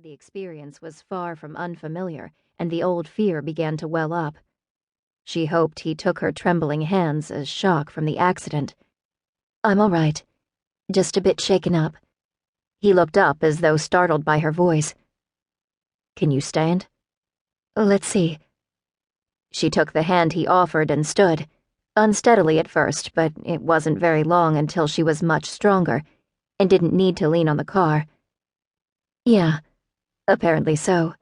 The experience was far from unfamiliar, and the old fear began to well up. She hoped he took her trembling hands as shock from the accident. "I'm all right. Just a bit shaken up." He looked up as though startled by her voice. "Can you stand?" "Let's see." She took the hand he offered and stood, unsteadily at first, but it wasn't very long until she was much stronger and didn't need to lean on the car. "Yeah, apparently so."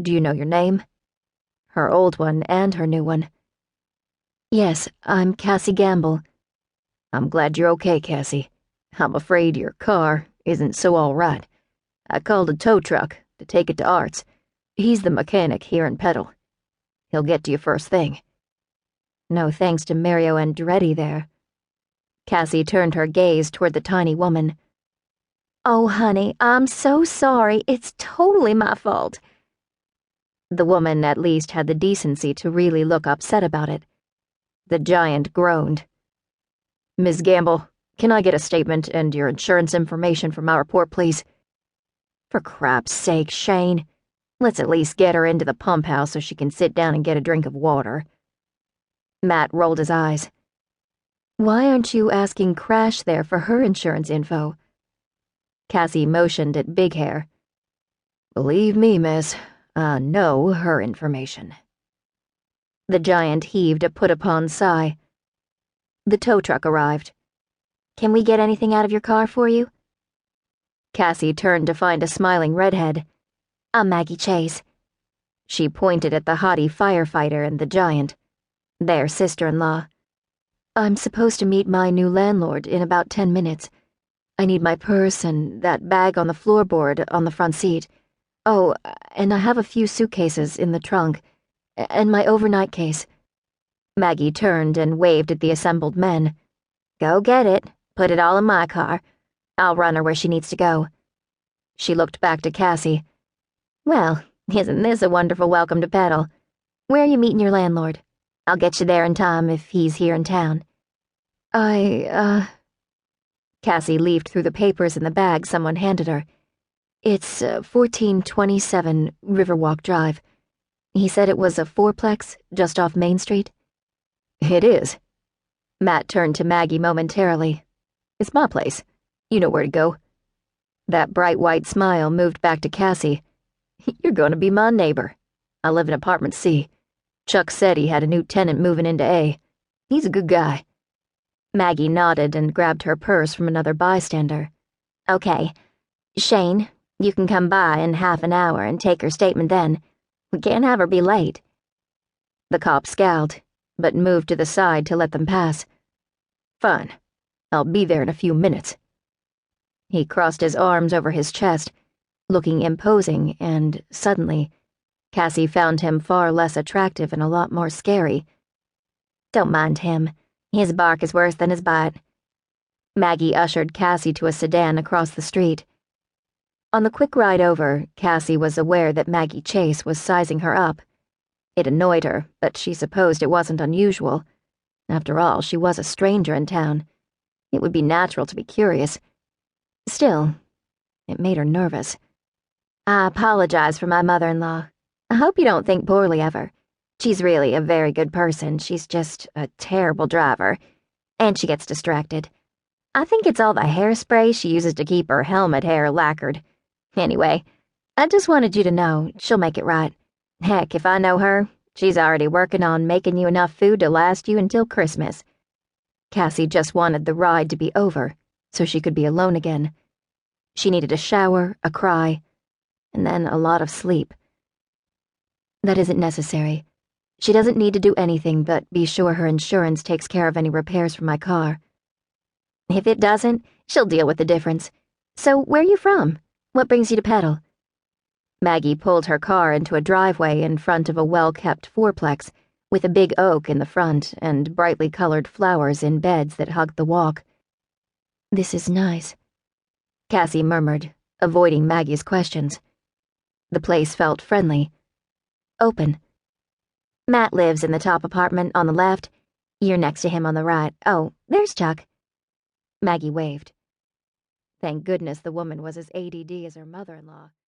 "Do you know your name?" Her old one and her new one. "Yes, I'm Cassie Gambol." "I'm glad you're okay, Cassie. I'm afraid your car isn't so all right. I called a tow truck to take it to Art's. He's the mechanic here in Petal. He'll get to you first thing." No thanks to Mario Andretti there. Cassie turned her gaze toward the tiny woman. "Oh, honey, I'm so sorry. It's totally my fault." The woman at least had the decency to really look upset about it. The giant groaned. "Ms. Gambol, can I get a statement and your insurance information for my report, please?" "For crap's sake, Shane. Let's at least get her into the pump house so she can sit down and get a drink of water." Matt rolled his eyes. "Why aren't you asking Crash there for her insurance info?" Cassie motioned at Big Hair. "Believe me, miss, I know her information." The giant heaved a put-upon sigh. The tow truck arrived. "Can we get anything out of your car for you?" Cassie turned to find a smiling redhead. "I'm Maggie Chase." She pointed at the haughty firefighter and the giant, their sister-in-law. "I'm supposed to meet my new landlord in about 10 minutes. I need my purse and that bag on the floorboard on the front seat. Oh, and I have a few suitcases in the trunk, and my overnight case." Maggie turned and waved at the assembled men. "Go get it. Put it all in my car. I'll run her where she needs to go." She looked back to Cassie. "Well, isn't this a wonderful welcome to Petal? Where are you meeting your landlord? I'll get you there in time if he's here in town." Cassie leafed through the papers in the bag someone handed her. "It's 1427 Riverwalk Drive. He said it was a fourplex just off Main Street." "It is." Matt turned to Maggie momentarily. "It's my place. You know where to go." That bright white smile moved back to Cassie. "You're going to be my neighbor. I live in apartment C. Chuck said he had a new tenant moving into A. He's a good guy." Maggie nodded and grabbed her purse from another bystander. "Okay. Shane, you can come by in half an hour and take her statement then. We can't have her be late." The cop scowled, but moved to the side to let them pass. "Fine. I'll be there in a few minutes." He crossed his arms over his chest, looking imposing, and suddenly, Cassie found him far less attractive and a lot more scary. "Don't mind him. His bark is worse than his bite." Maggie ushered Cassie to a sedan across the street. On the quick ride over, Cassie was aware that Maggie Chase was sizing her up. It annoyed her, but she supposed it wasn't unusual. After all, she was a stranger in town. It would be natural to be curious. Still, it made her nervous. "I apologize for my mother-in-law. I hope you don't think poorly of her. She's really a very good person. She's just a terrible driver, and she gets distracted. I think it's all the hairspray she uses to keep her helmet hair lacquered. Anyway, I just wanted you to know she'll make it right. Heck, if I know her, she's already working on making you enough food to last you until Christmas." Cassie just wanted the ride to be over, so she could be alone again. She needed a shower, a cry, and then a lot of sleep. "That isn't necessary. She doesn't need to do anything but be sure her insurance takes care of any repairs for my car." "If it doesn't, she'll deal with the difference. So where are you from? What brings you to Petal?" Maggie pulled her car into a driveway in front of a well-kept fourplex, with a big oak in the front and brightly colored flowers in beds that hugged the walk. "This is nice," Cassie murmured, avoiding Maggie's questions. The place felt friendly. Open. "Matt lives in the top apartment on the left. You're next to him on the right. Oh, there's Chuck." Maggie waved. Thank goodness the woman was as ADD as her mother-in-law.